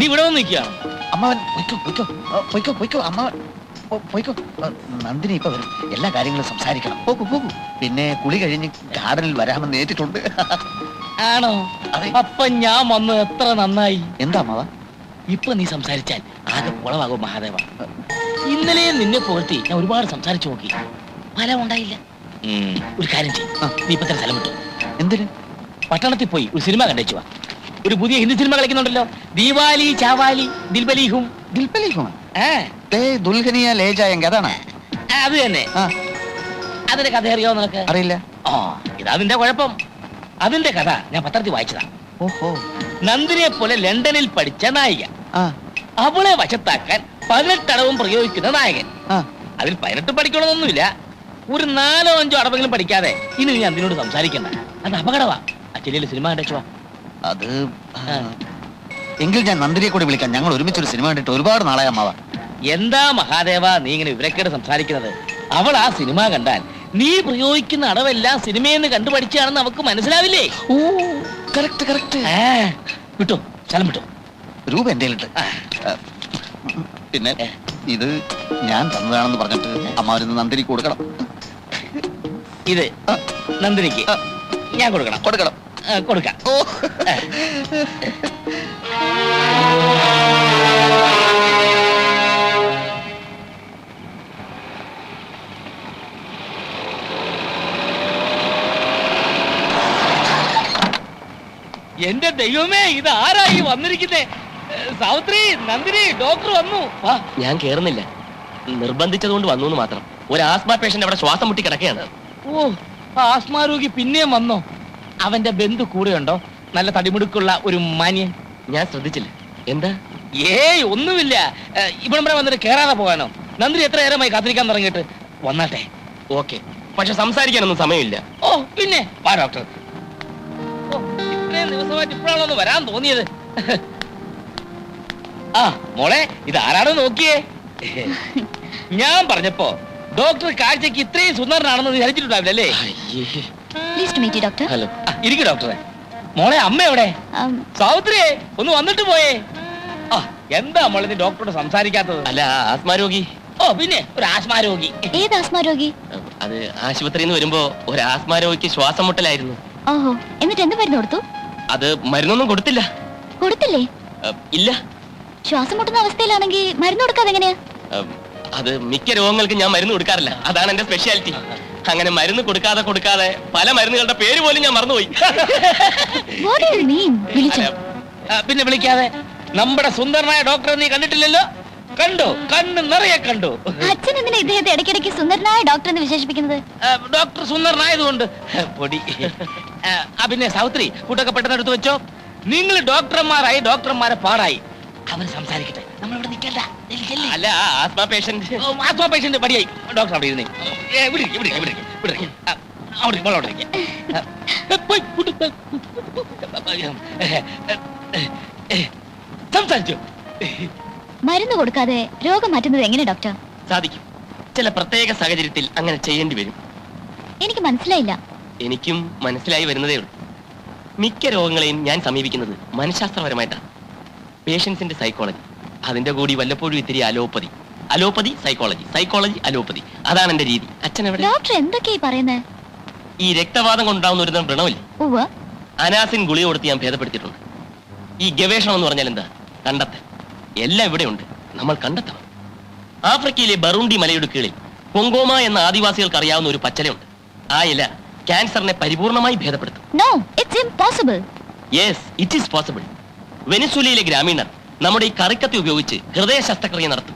ഇവിടെ വന്ന് നിൽക്കുകയാണ്. അമ്മാവൻ പൊയ്ക്കോ അമ്മാവൻ പൊയ്ക്കോ. നന്ദിനി ഇപ്പൊ വരും, എല്ലാ കാര്യങ്ങളും സംസാരിക്കണം. പോകൂ. പിന്നെ കുളി കഴിഞ്ഞ് ഗാർഡനിൽ വരാമെന്ന് ഏറ്റിട്ടുണ്ട്. ആണോ? അപ്പൊ ഞാൻ വന്ന് എത്ര നന്നായി. എന്താ അമ്മാവ? ഇപ്പൊ നീ സംസാരിച്ചാൽ ആകെ കുളവാകും മഹാദേവ. ഇന്നലെ നിന്നെ പുകഴ്ത്തി ഞാൻ ഒരുപാട് സംസാരിച്ചു നോക്കി, ഫലം ഉണ്ടായില്ല. ഒരു കാര്യം ചെയ്യും, നീ ഇപ്പൊ സ്ഥലം വിട്ടു. എന്തിന്? പട്ടണത്തിൽ പോയി ഒരു സിനിമ കണ്ടേച്ചു വാ. ഒരു പുതിയ ഹിന്ദി സിനിമ കളിക്കുന്നുണ്ടല്ലോ, ദീവാലി ചാവാലി ദിൽബലിഹും. ദുൽഹനിയ ലേ ജായേംഗെ അതാണ്? അത് തന്നെ. അതിന്റെ കഥ അറിയോ നിനക്ക്? അറിയില്ല. ഇതാ അതിന്റെ കുഴപ്പം. അതിന്റെ കഥ ഞാൻ പത്രത്തിൽ വായിച്ചതാ. ഓഹോ. നന്ദിനിയെ പോലെ ലണ്ടനിൽ പഠിച്ച നായിക, അവളെ വശത്താക്കാൻ 18 അടവും പ്രയോഗിക്കുന്ന നായകൻ. അതിൽ 18 പഠിക്കണമെന്നൊന്നുമില്ല, ഒരു 4-5 അടവെങ്കിലും പഠിക്കാതെ ഇനി നീ അതിനോട് സംസാരിക്കണ്ട. അത് അപകടമാ. അച്ഛനിലെ സിനിമ കണ്ടേച്ചുവാ. അത് എങ്കിൽ ഞാൻ നന്ദിനിയെ കൂടി വിളിക്കാം. ഞങ്ങൾ ഒരുമിച്ചൊരു സിനിമ കണ്ടിട്ട് ഒരുപാട് നാളായ അമ്മാവ. എന്താ മഹാദേവ നീ ഇങ്ങനെ വിവരക്കേട് സംസാരിക്കുന്നത്? അവൾ ആ സിനിമ കണ്ടാൽ നീ പ്രയോഗിക്കുന്ന അടവെല്ലാം സിനിമയെന്ന് കണ്ടുപഠിച്ചാണെന്ന് അവക്ക് മനസ്സിലാവില്ലേ? വിട്ടോ, സ്ഥലം വിട്ടോ. രൂപ എന്റെ ഉണ്ട്. പിന്നെ ഇത് ഞാൻ തന്നതാണെന്ന് പറഞ്ഞിട്ട് അമ്മാവരിന്ന് നന്ദിനിക്ക് കൊടുക്കണം. ഇത് നന്ദിനിക്ക് ഞാൻ കൊടുക്കണം. കൊടുക്കാം. എന്റെ ദൈവമേ, ഇത് ആരായി വന്നിരിക്കുന്നേ? സാവിത്രി, നന്ദിനി, ഡോക്ടർ വന്നു. ഞാൻ കേറുന്നില്ല, നിർബന്ധിച്ചതുകൊണ്ട് വന്നു എന്ന് മാത്രം. ഒരു ആസ്മ പേഷ്യന്റ് അവിടെ ശ്വാസം മുട്ടി കിടക്കുകയാണ്. ഓ, ആസ്മ രോഗി പിന്നെയും വന്നോ? അവന്റെ ബന്ധു കൂടെയുണ്ടോ? നല്ല തടിമുടുക്കുള്ള ഒരു മാന്യൻ. ഞാൻ ശ്രദ്ധിച്ചില്ല. എന്താ? ഏയ് ഒന്നുമില്ല. ഇവിടെ വരെ വന്നിട്ട് കേറാതെ പോകാനോ? നന്ദിനി എത്ര നേരമായി കാത്തിരിക്കാൻ തുടങ്ങിയിട്ട്. വന്നാട്ടെ. ഓക്കെ, പക്ഷെ സംസാരിക്കാനൊന്നും സമയമില്ല. ഓ പിന്നെ വാ ഡോക്ടർ. ഓ, ഇത്രയും ദിവസമായിട്ട് ഇപ്പോഴാണോ ഒന്ന് വരാൻ തോന്നിയത്? ആ മോളെ, ഇത് ആരാണെന്ന് നോക്കിയേ. ഞാൻ പറഞ്ഞപ്പോ ഡോക്ടർ കാഴ്ചക്ക് ഇത്രയും സുന്ദരനാണെന്ന് വിചാരിച്ചിട്ടുണ്ടാവില്ലല്ലേ? ഹലോ. ഇരിക്കു ഡോക്ടറെ. മോളെ, അമ്മ എവിടെ? സാവിത്രിയെ ഒന്ന് വന്നിട്ട് പോയേ. എന്താ മോളെ നീ ഡോക്ടറോട് സംസാരിക്കാത്തത്? അല്ല, ആസ്മ രോഗി. ഓ പിന്നെ ഒരു ആസ്മ രോഗി. ഏത് ആസ്മ രോഗി? അത് ആശുപത്രിയിൽ നിന്ന് വരുമ്പോ ഒരു ആസ്മ രോഗിക്ക് ശ്വാസം മുട്ടലായിരുന്നു. ഓഹോ, എന്നിട്ട് എന്ത് മരുന്ന് കൊടുത്തു? അത് മരുന്നൊന്നും കൊടുത്തില്ല. കൊടുത്തില്ലേ? ഇല്ല. ശ്വാസം മുട്ടുന്ന അവസ്ഥയിലാണെങ്കിൽ മരുന്ന് കൊടുക്കാതെ എങ്ങനെയാ? അത് മിക്ക രോഗങ്ങൾക്ക് ഞാൻ മരുന്ന് കൊടുക്കാറില്ല, അതാണ് എന്റെ സ്പെഷ്യാലിറ്റി. അങ്ങനെ മരുന്ന് കൊടുക്കാതെ പല മരുന്നുകളുടെ പേര് പോലും ഞാൻ മറന്നുപോയി. പിന്നെ വിളിക്കാതെ നമ്മുടെ സുന്ദരനായ ഡോക്ടറെ നീ കണ്ടിട്ടില്ലല്ലോ? കണ്ടു, കണ്ണ് നിറയെ കണ്ടു. അച്ഛൻ എന്തിനാ ഇദ്ദേഹത്തെ ഇടയ്ക്കിടയ്ക്ക് സുന്ദരനായ ഡോക്ടർ എന്ന് വിശേഷിപ്പിക്കുന്നത്? ഡോക്ടർ സുന്ദരനായതുകൊണ്ട്. പൊടി. പിന്നെ സാവിത്രി, കൂട്ടൊക്കെ പെട്ടെന്ന് എടുത്തു വെച്ചോ. നിങ്ങൾ ഡോക്ടർമാരായി, ഡോക്ടർമാരെ പാടായി. അവർ സംസാരിക്കട്ടെ, നമ്മളിവിടെ നിൽക്കണ്ട. അല്ല, ആസ്മ പേഷ്യന്റ് പടിയായി. ഡോക്ടർ അവിടെ ഇരുന്നേ. സംസാരിച്ചു. മരുന്ന് കൊടുക്കാതെ രോഗം മാറ്റുന്നത് എങ്ങനെ ഡോക്ടർ? സാധിക്കും. ചില പ്രത്യേക സാഹചര്യത്തിൽ അങ്ങനെ ചെയ്യേണ്ടി വരും. എനിക്ക് മനസ്സിലായില്ല. എനിക്കും മനസ്സിലായി വരുന്നതേ ഉള്ളൂ. മിക്ക രോഗങ്ങളെയും ഞാൻ സമീപിക്കുന്നത് മനഃശാസ്ത്രപരമായിട്ടാണ്. പേഷ്യൻസിന്റെ സൈക്കോളജി, അതിന്റെ കൂടി വല്ലപ്പോഴും ഇത്തിരി അലോപ്പതി സൈക്കോളജി, അലോപ്പതി, അതാണ് എന്റെ രീതി. അച്ഛൻ എവിടെ? ഡോക്ടർ എന്തൊക്കെയായി പറയുന്നത്? ഈ രക്തവാദം കൊണ്ടുണ്ടാവുന്ന ഒരു തരം വ്രണമില്ല, ഉവ്വ്, അനാസിൻ ഗുളിക കൊടുത്ത് ഞാൻ ഭേദപ്പെടുത്തിയിട്ടുണ്ട്. ഈ ഗവേഷണം എന്ന് പറഞ്ഞാൽ എന്താ? കണ്ടെത്തൽ. എല്ലാം ഇവിടെ ഉണ്ട്, നമ്മൾ കണ്ടെത്തണം. ആഫ്രിക്കയിലെ ബറൂണ്ടി മലയുടെ കീഴിൽ കൊങ്കോമ എന്ന ആദിവാസികൾക്ക് അറിയാവുന്ന ഒരു പച്ചലയുണ്ട്. ആ ഇല ക്യാൻസറിനെ പരിപൂർണമായി ഭേദപ്പെടുത്തും. No, it's impossible. Yes, it is possible. വെനിസ്വേലയിലെ ഗ്രാമീണർ നമ്മുടെ ഈ കറിക്കത്തി ഉപയോഗിച്ച് ഹൃദയ ശസ്ത്രക്രിയ നടത്തും.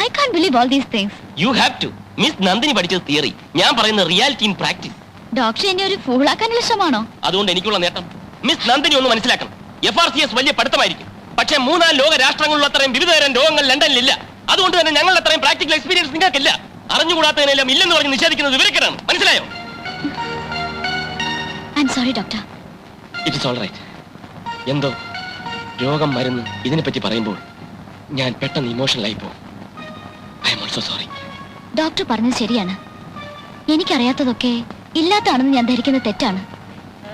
I can't believe all these things. You have to. Miss Nandini പഠിച്ചത് തിയറി, ഞാൻ പറയുന്നത് റിയാലിറ്റി ഇൻ പ്രാക്ടീസ്. ഡോക്ടർ എന്നെ ഒരു ഫൂളാക്കാനുള്ള ശ്രമമാണോ? അതുകൊണ്ട് എനിക്കുള്ള നേട്ടം മിസ് നന്ദിനി ഒന്ന് മനസ്സിലാക്കണം. FRCS വലിയ പഠിത്തമായിരിക്കും, പക്ഷേ 3 ലോക രാഷ്ട്രങ്ങളിലുള്ള അത്രയും വിവിധതരം രോഗങ്ങൾ ലണ്ടനിലില്ല. അതുകൊണ്ട് തന്നെ ഞങ്ങൾ അത്രയും പ്രാക്ടിക്കൽ എക്സ്പീരിയൻസ് നിങ്ങൾക്കില്ല. അറിഞ്ഞുകൂടാത്തതിനെല്ലാം ഇല്ലെന്ന് പറഞ്ഞ് നിഷേധിക്കുന്നത് വിവരക്കേടാണ്. മനസ്സിലായോ? I'm sorry, doctor. It is all right. എന്തോ രോഗം, മരുന്ന്, ഇതിനെപ്പറ്റി പറയുമ്പോൾ ഞാൻ പെട്ടെന്ന് ഇമോഷണലായി പോകും. I am also sorry. Doctor പറഞ്ഞത് ശരിയാണ്. എനിക്കറിയാത്തതൊക്കെ ഇല്ലാത്താണെന്ന് ഞാൻ ധരിക്കുന്നത് തെറ്റാണ്.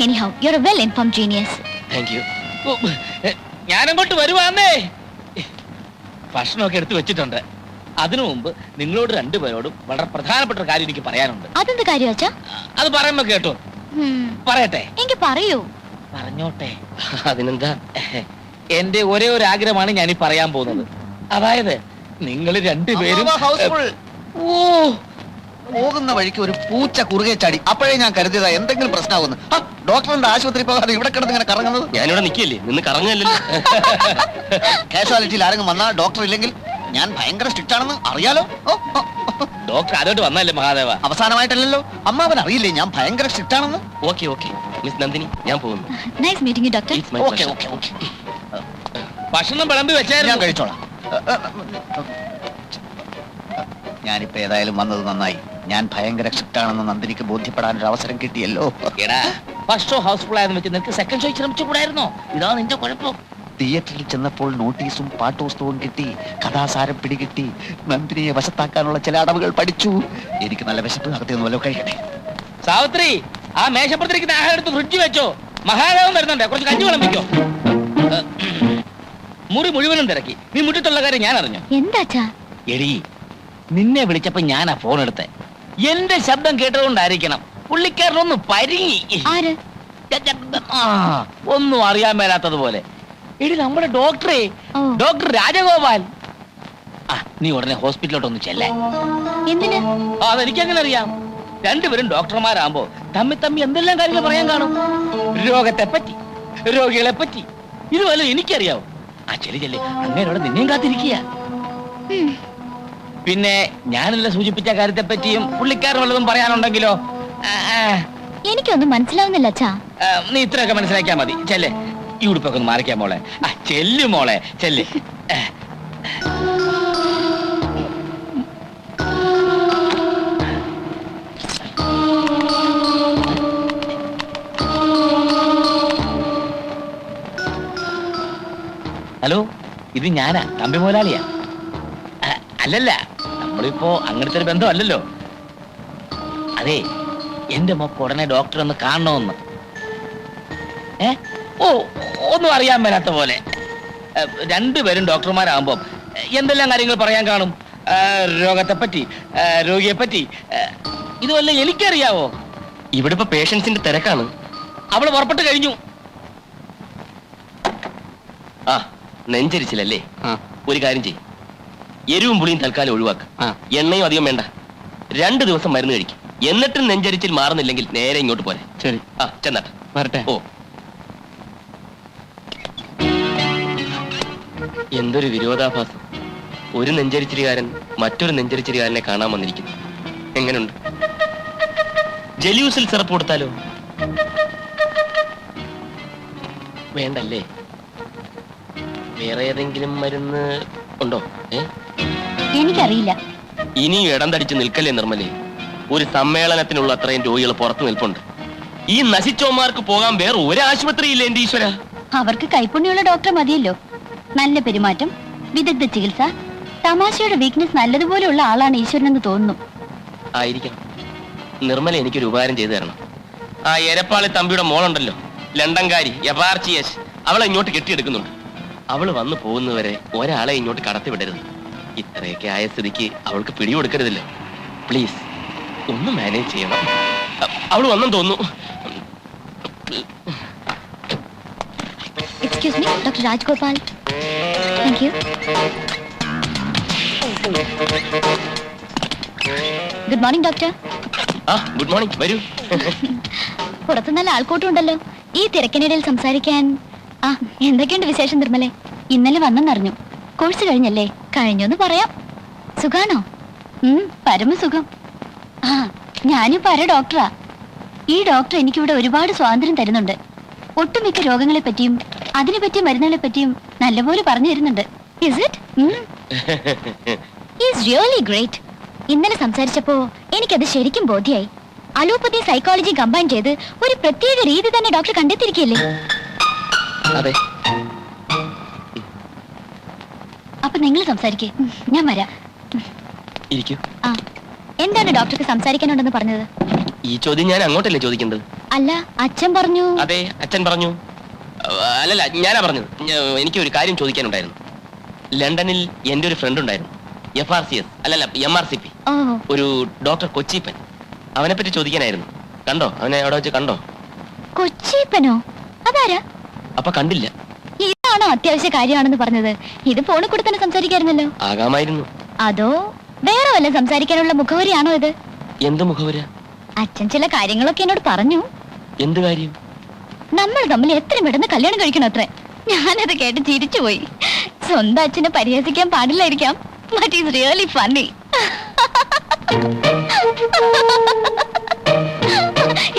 Anyhow, you're a well-informed genius. Thank you. ഞാനങ്ങോട്ട് വരുവാന്നേ. ഭക്ഷണമൊക്കെ എടുത്തു വെച്ചിട്ടുണ്ട്. അതിനു മുമ്പ് നിങ്ങളോട് രണ്ടുപേരോടും വളരെ പ്രധാനപ്പെട്ട ഒരു കാര്യം എനിക്ക് പറയാനുണ്ട്. അതെന്ത് കാര്യം അച്ഛാ? അത് പറയുമ്പോ കേട്ടോ? പറയട്ടെ? എനിക്ക് പറയൂ. പറഞ്ഞോട്ടെ. അതിനെന്താ? എന്റെ ഒരേ ഒരു ആഗ്രഹമാണ് ഞാൻ ഈ പറയാൻ പോകുന്നത്. അതായത് നിങ്ങൾ രണ്ടുപേരും ഓ, പോകുന്ന വഴിക്ക് ഒരു പൂച്ച കുറുകെ ചാടി. അപ്പോഴേ ഞാൻ കരുതിയതാ എന്തെങ്കിലും പ്രശ്നമാകുന്നു. ഡോക്ടറിന്റെ ആശുപത്രി പോകാതെ ഇവിടെ കിടന്ന് ഇങ്ങനെ കറങ്ങുന്നത്. ഞാനിവിടെ നിൽക്കില്ലേ, നിന്ന് കറങ്ങല്ലോ. കാഷ്വാലിറ്റിയിൽ ആരെങ്കിലും വന്നാൽ ഡോക്ടർ ഇല്ലെങ്കിൽ ഞാൻ ഭയങ്കര സ്ട്രിക്റ്റ് ആണെന്ന് അറിയാലോ. ഡോക്ടർ അതോട്ട് വന്നല്ലേ മഹാദേവ? അവസാനമായിട്ടല്ലല്ലോ. അമ്മാവൻ അറിയില്ലേ ഞാൻ ഭയങ്കര സ്ട്രിക്റ്റ് ആണെന്ന്? ഓക്കെ ഓക്കെ മിസ് നന്ദിനി, ഞാൻ പോകുന്നു. Nice meeting you doctor. It's my okay pleasure. Okay okay ഭക്ഷണം വിളമ്പി ഞാൻ വെച്ചായിരുന്നു. കഴിച്ചോളാം. ഞാനിപ്പോ ഏതായാലും വന്നത് നന്നായി. ഞാൻ ഭയങ്കര സ്ട്രിക്റ്റ് ആണെന്ന് നന്ദിനിക്ക് ബോധ്യപ്പെടാൻ ഒരു അവസരം കിട്ടിയല്ലോ. എടാ, ഫസ്റ്റ് ഷോ ഹൗസ്ഫുൾ ആയെന്ന് വെച്ച് നിനക്ക് സെക്കൻഡ് ഷോ ശ്രമിച്ചുകൂടായിരുന്നോ? ഇതാ നിന്റെ കുഴപ്പം. തിയേറ്ററിൽ ചെന്നപ്പോൾ നോട്ടീസും പാട്ടോസ്തവും കിട്ടി, കഥാസാരം പിടികിട്ടി, നന്ദിനിയെ വശത്താക്കാനുള്ള ചില അടവുകൾ പഠിച്ചു. എനിക്ക് നല്ല വിശപ്പ്, അകത്തേന്ന് വല്ലതും കഴിക്കട്ടെ. സാവിത്രി, ആ മേശപ്പുറത്തിരിക്കുന്ന ആഹാരം എടുത്ത് ഫ്രിഡ്ജ് വെച്ചോ. മഹാദേവൻ വരുന്നുണ്ട്, കുറച്ച് കഞ്ഞി വിളമ്പിക്കോ. മുറി മുഴുവനും തിരക്കി. നീ മുറ്റത്തുള്ള കാര്യം ഞാൻ അറിഞ്ഞു. എന്താച്ചാ? എടി, നിന്നെ വിളിച്ചപ്പോ ഞാനാ ഫോൺ എടുത്തേ. എന്റെ ശബ്ദം കേട്ടതുകൊണ്ടായിരിക്കണം പുള്ളിക്കാരനൊന്ന് പരിങ്ങി. ആര്? ആ, ഒന്നും അറിയാൻ മേലാത്തതുപോലെ. എടി, നമ്മുടെ ഡോക്ടറെ, ഓ. ഡോക്ടർ രാജഗോപാൽ. ആ, നീ ഉടനെ ഹോസ്പിറ്റലിലോട്ടൊന്ന് ചെല്ലേ. എന്തിന്? അതെനിക്കങ്ങനെ അറിയാം. രണ്ടുപേരും ഡോക്ടർമാരാകുമ്പോ തമ്മി എന്തെല്ലാം കാര്യങ്ങൾ പറയാൻ കാണും. രോഗത്തെ പറ്റി, രോഗികളെ പറ്റി. ഇത് വല്ലതും എനിക്കറിയാവോ? ആ ചെല്ലി അങ്ങനെയോടെ നിന്നെയും കാത്തിരിക്കുക. പിന്നെ ഞാനില്ല സൂചിപ്പിച്ച കാര്യത്തെ പറ്റിയും പുള്ളിക്കാരൻ വല്ലതും പറയാനുണ്ടെങ്കിലോ? എനിക്കൊന്നും മനസ്സിലാവുന്നില്ല അച്ഛാ. നീ ഇത്രയൊക്കെ മനസ്സിലാക്കിയാ മതി. ചെല്ലേ, ഈ ഉടുപ്പൊക്കെ ഒന്ന് മാറിക്കാൻ മോളെ. ആ, ചെല്ലു മോളെ, ചെല്ല്. ഹലോ, ഇത് ഞാനാ, തമ്പി മുതലാളിയാ. അല്ലല്ല, നമ്മളിപ്പോ അങ്ങനത്തെ ഒരു ബന്ധമല്ലല്ലോ. അതെ, എന്റെ മോക്ക് ഉടനെ ഡോക്ടറെ ഒന്ന് കാണണമെന്ന്. ഓ, ഒന്നും അറിയാൻ മേലാത്ത പോലെ. രണ്ടുപേരും ഡോക്ടർമാരാകുമ്പോ എന്തെല്ലാം കാര്യങ്ങൾ പറയാൻ കാണും. രോഗത്തെ പറ്റി, രോഗിയെ പറ്റി. ഇതുവല്ല എനിക്കറിയാവോ? ഇവിടെ ഇപ്പൊ പേഷ്യൻസിന്റെ തിരക്കാണ്. അവള് പുറപ്പെട്ട് കഴിഞ്ഞു. ആ, നെഞ്ചരിച്ചില്ലല്ലേ? ഒരു കാര്യം ചെയ്യും, എരിവും പുളിയും തൽക്കാലം ഒഴിവാക്ക്. എണ്ണയും അധികം വേണ്ട. 2 ദിവസം മരുന്ന് കഴിക്കും. എന്നിട്ടും നെഞ്ചരിച്ചിൽ മാറുന്നില്ലെങ്കിൽ നേരെ ഇങ്ങോട്ട് പോരെ. ശരി, ആ, ചെന്നാട്ടെ. വരട്ടെ. ഓ, എന്തൊരു വിരോധാഭാസം. ഒരു നെഞ്ചരിച്ചിരികാരൻ മറ്റൊരു നെഞ്ചരിച്ചിരികാരനെ കാണാൻ വന്നിരിക്കുന്നു. എങ്ങനെയുണ്ട്? ജെല്യൂസിൽ സിറപ്പ് കൊടുത്താലോ? വേണ്ടല്ലേ? വേറെ ഏതെങ്കിലും മരുന്ന് ഉണ്ടോ? എനിക്കറിയില്ല. ഇനിയും ഇടം തടിച്ച് നിൽക്കല്ലേ നിർമ്മലേ. ഒരു സമ്മേളനത്തിനുള്ള അത്രയും രോഗികൾ പുറത്തു നിൽപ്പുണ്ട്. ഈ നശിച്ചോമാർക്ക് പോകാൻ വേറെ ഒരു ആശുപത്രിയില്ല എന്റെ ഈശ്വര. അവർക്ക് കൈപ്പുണ്യമുള്ള ഡോക്ടർ മതിയല്ലോ. നല്ല പെരുമാറ്റം, വിദഗ്ധ ചികിത്സ, തമാശയുടെ വീക്ക്നെസ് നല്ലതുപോലെയുള്ള ആളാണ് ഈശ്വരൻ എന്ന് തോന്നുന്നു. ആയിരിക്കണം. നിർമ്മല എനിക്കൊരു ഉപകാരം ചെയ്തു തരണം. ആ എരപ്പാളി തമ്പിയുടെ മോളുണ്ടല്ലോ, ലണ്ടൻകാരി എപാർച്ചിയസ്, അവളെ ഇങ്ങോട്ട് കെട്ടിയെടുക്കുന്നുണ്ട്. അവള് വന്നു പോകുന്നവരെ ഒരാളെ ഇങ്ങോട്ട് കടത്തി വിടരുത്. ഇത്രയൊക്കെ ആയ സ്ഥിതിക്ക് അവൾക്ക് പിടികൊടുക്കരുതല്ലോ. പ്ലീസ്, ഒന്ന് മാനേജ് ചെയ്യണം. അവള് വന്നെന്ന് തോന്നുന്നു. Excuse me, doctor Rajagopal. Thank you. Good morning doctor. ആ, ഗുഡ് മോർണിംഗ്. വരൂ. പുറത്ത് നല്ല ആൾക്കൂട്ടം ഉണ്ടല്ലോ. ഈ തിരക്കിനിടയിൽ സംസാരിക്കാൻ. ആ, എന്തൊക്കെയുണ്ട് വിശേഷം നിർമ്മലേ? ഇന്നലെ വന്നെന്നറിഞ്ഞു. കോഴ്സ് കഴിഞ്ഞല്ലേ? കഴിഞ്ഞോന്ന് പറയാം. സുഖാണോ? പരമസുഖം. ആ, ഞാനും പര ഡോക്ടറാ. ഈ ഡോക്ടർ എനിക്കിവിടെ ഒരുപാട് സ്വാതന്ത്ര്യം തരുന്നുണ്ട്. ഒട്ടുമിക്ക രോഗങ്ങളെ പറ്റിയും അതിനെ പറ്റിയ മരുന്നുകളെ പറ്റിയും നല്ലപോലെ പറഞ്ഞു തരുന്നുണ്ട്. Is it? He is really great. ഇന്നലെ സംസാരിച്ചപ്പോ എനിക്കത് ശരിക്കും ബോധ്യായി. അലോപ്പതി സൈക്കോളജി കമ്പൈൻ ചെയ്ത് ഒരു പ്രത്യേക രീതി തന്നെ ഡോക്ടർ കണ്ടെത്തിയിരിക്കുകയല്ലേ? അതെ. അപ്പൊ നിങ്ങൾ സംസാരിക്കേ, ഞാൻ വരാം. ഇരിക്കൂ. ആ, എന്താണ് ഡോക്ടർക്ക് സംസാരിക്കാനുണ്ടെന്ന് പറഞ്ഞത്? ഈ ചോദ്യം ഞാൻ അങ്ങോട്ടല്ലേ ചോദിക്കേണ്ടത്? അല്ല, അച്ഛൻ പറഞ്ഞു. അതെ, അച്ഛൻ പറഞ്ഞു. അല്ലല്ല, ഞാനാ പറഞ്ഞത്. എനിക്ക് ഒരു കാര്യം ചോദിക്കാനുണ്ടായിരുന്നു. ലണ്ടനിൽ എന്റെ ഒരു ഫ്രണ്ട് ഉണ്ടായിരുന്നു, FRCS അല്ലല്ല MRCP, ഓ ഒരു ഡോക്ടർ കൊച്ചിപ്പൻ. അവനെ പറ്റി ചോദിക്കാനായിരുന്നു. കണ്ടോ അവനെ അവിടെ വെച്ച് കണ്ടോ? കൊച്ചിപ്പനോ? അതാരാ? അപ്പൊ കണ്ടില്ല. ഇതാണോ അത്യാവശ്യ കാര്യമാണെന്ന് പറഞ്ഞത്? ഇത് ഫോണിൽ കൂടെ തന്നെ സംസാരിക്കായിരുന്നല്ലോ. ആകാമായിരുന്നു. അതോ വേറെ വല്ല സംസാരിക്കാനുള്ള മുഖവരിയാണോ ഇത്? എന്ത് മുഖവര? അച്ഛൻ ചില കാര്യങ്ങളൊക്കെ എന്നോട് പറഞ്ഞു. എന്ത് കാര്യം? നമ്മൾ തമ്മിൽ എത്രയും പെട്ടെന്ന് കല്യാണം കഴിക്കണം അത്രേ. ഞാനത് കേട്ട് ചിരിച്ചുപോയി. സ്വന്തം അച്ഛനെ പരിഹസിക്കാൻ പാടില്ലായിരിക്കാം. But is really funny.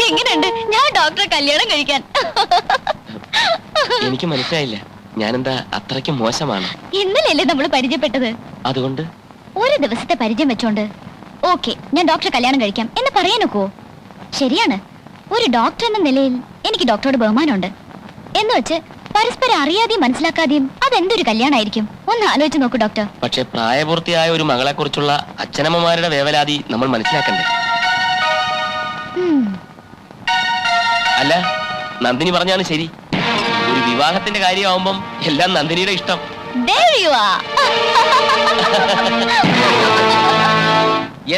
എങ്ങനെയുണ്ട് ഞാൻ ഡോക്ടറെ കല്യാണം കഴിക്കാൻ? എനിക്ക് മനസ്സിലായില്ല. ഞാനെന്താ അത്രയ്ക്ക് മോശമാണ്? ഇന്നലെയല്ലേ നമ്മൾ പരിചയപ്പെട്ടത്? അതുകൊണ്ട് ഒരു ദിവസത്തെ പരിചയം വെച്ചോണ്ട് ഓക്കെ ഞാൻ ഡോക്ടറെ കല്യാണം കഴിക്കാം എന്ന് പറയാനൊക്കുവോ? ശരിയാണ്, ഒരു ഡോക്ടർ എന്ന നിലയിൽ എനിക്ക് ഡോക്ടറോട് ബഹുമാനമുണ്ട്. എന്ന് വെച്ച് പരസ്പരം അറിയാതെയും മനസ്സിലാക്കാതെയും അതെന്തൊരു കല്യാണമായിരിക്കും? ഒന്ന് ആലോചിച്ച് നോക്കൂ ഡോക്ടർ. പക്ഷെ പ്രായപൂർത്തിയായ ഒരു മകളെ കുറിച്ചുള്ള അച്ഛനമ്മമാരുടെ വേവലാതി നമ്മൾ മനസ്സിലാക്കണ്ടേ? അല്ല, നന്ദിനി പറഞ്ഞാണ് ശരി. ഒരു വിവാഹത്തിന്റെ കാര്യമാവുമ്പം എല്ലാം നന്ദിനിയുടെ ഇഷ്ടം. There you are.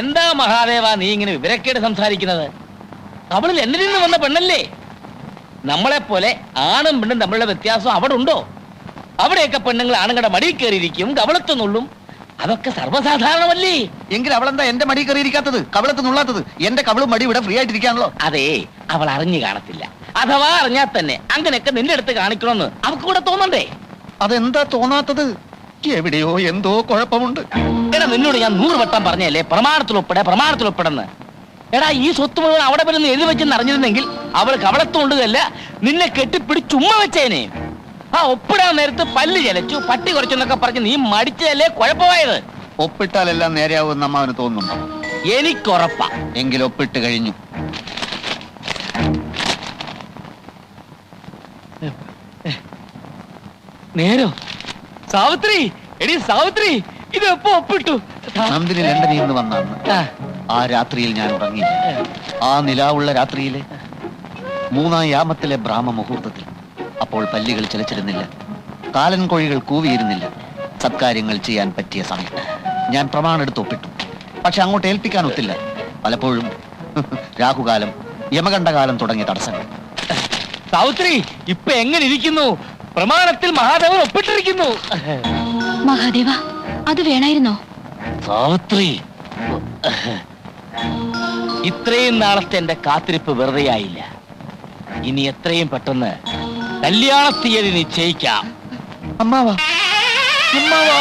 എന്താ മഹാദേവ നീ ഇങ്ങനെ വിവരക്കേട് സംസാരിക്കുന്നത്? അവള് ലണ്ടനിൽ നിന്ന് വന്ന പെണ്ണല്ലേ. നമ്മളെ പോലെ ആണും പെണ്ണും തമ്മിലുള്ള വ്യത്യാസം അവിടെ ഉണ്ടോ? അവിടെയൊക്കെ പെണ്ണുങ്ങൾ ആണുങ്ങളുടെ മടിയിൽ കയറിയിരിക്കും, കവളത്തുന്നുള്ളും. അതൊക്കെ സർവ്വസാധാരണമല്ലേ? എങ്കിൽ അവളെന്താ എന്റെ മടി കയറിയിരിക്കാത്തത്, കവളത്ത് നുള്ളാത്തത്? എന്റെ കവളും മടി ഇവിടെ ഫ്രീ ആയിട്ടിരിക്കാണല്ലോ. അതേ, അവൾ അറിഞ്ഞു കാണത്തില്ല. അഥവാ അറിഞ്ഞാൽ തന്നെ അങ്ങനെയൊക്കെ നിന്റെ അടുത്ത് കാണിക്കണമെന്ന് അവൾക്ക് കൂടെ തോന്നണ്ടേ? അതെന്താ തോന്നാത്തത്? എവിടെയോ എന്തോ കുഴപ്പമുണ്ട്. എടാ, നിന്നോട് ഞാൻ 100 വട്ടം പറഞ്ഞല്ലേ പ്രമാണത്തിലൊപ്പിടെന്ന്. എടാ, ഈ സ്വത്ത് മുഴുവൻ അവിടെ വരുന്ന എഴുതി വെച്ചെന്ന് അറിഞ്ഞിരുന്നെങ്കിൽ അവൾ കവളത്തുകൊണ്ടുകല്ല നിന്നെ കെട്ടിപ്പിടിച്ചുമ്മ വെച്ചേനെ. ആ ഒപ്പിടാൻ നേരത്ത് പല്ല് ചലച്ചു, പട്ടി കുറച്ചെന്നൊക്കെ പറഞ്ഞ് നീ മടിച്ചതല്ലേ കുഴപ്പമായത്. ഒപ്പിട്ടാലെല്ലാം നേരെയാവുമെന്ന് അമ്മാവന് തോന്നുന്നുണ്ടോ? എനിക്കുറപ്പാ. എങ്കിൽ ഒപ്പിട്ട് കഴിഞ്ഞു. നേരോ? സാവിത്രി, എടി സാവിത്രി, ഇത് എപ്പോ ഒപ്പിട്ടു? നന്ദിനി ലണ്ടനിൽ നിന്ന് വന്നാണ്. ആ രാത്രിയിൽ ഞാൻ ഉറങ്ങിയില്ല. ആ നിലാവുള്ള രാത്രിയിലെ 3-ാം യാമത്തിലെ ബ്രാഹ്മ മുഹൂർത്തത്തിൽ. അപ്പോൾ പല്ലികൾ ചിലച്ചിരുന്നില്ല, കാലൻ കോഴികൾ കൂവിയിരുന്നില്ല. സത്കാര്യങ്ങൾ ചെയ്യാൻ പറ്റിയ സമയം. ഞാൻ പ്രമാണെടുത്ത് ഒപ്പിട്ടു. പക്ഷെ അങ്ങോട്ട് ഏൽപ്പിക്കാൻ ഒത്തില്ല. പലപ്പോഴും രാഹുകാലം, യമകണ്ഠകാലം തുടങ്ങിയ തടസ്സങ്ങൾ. സാവിത്രി, ഇപ്പൊ എങ്ങനെ ഇരിക്കുന്നു? പ്രമാണത്തിൽ മഹാദേവൻ ഒപ്പിട്ടിരിക്കുന്നു. മഹാദേവ, അത് വേണായിരുന്നോ? സാവിത്രി, ഇത്രയും നാളത്തെ എന്റെ കാത്തിരിപ്പ് വെറുതെയായില്ല. ഇനി എത്രയും പെട്ടെന്ന് കല്യാണ തീയതി നിശ്ചയിക്കാം. അമ്മാവാ, അമ്മാവാ.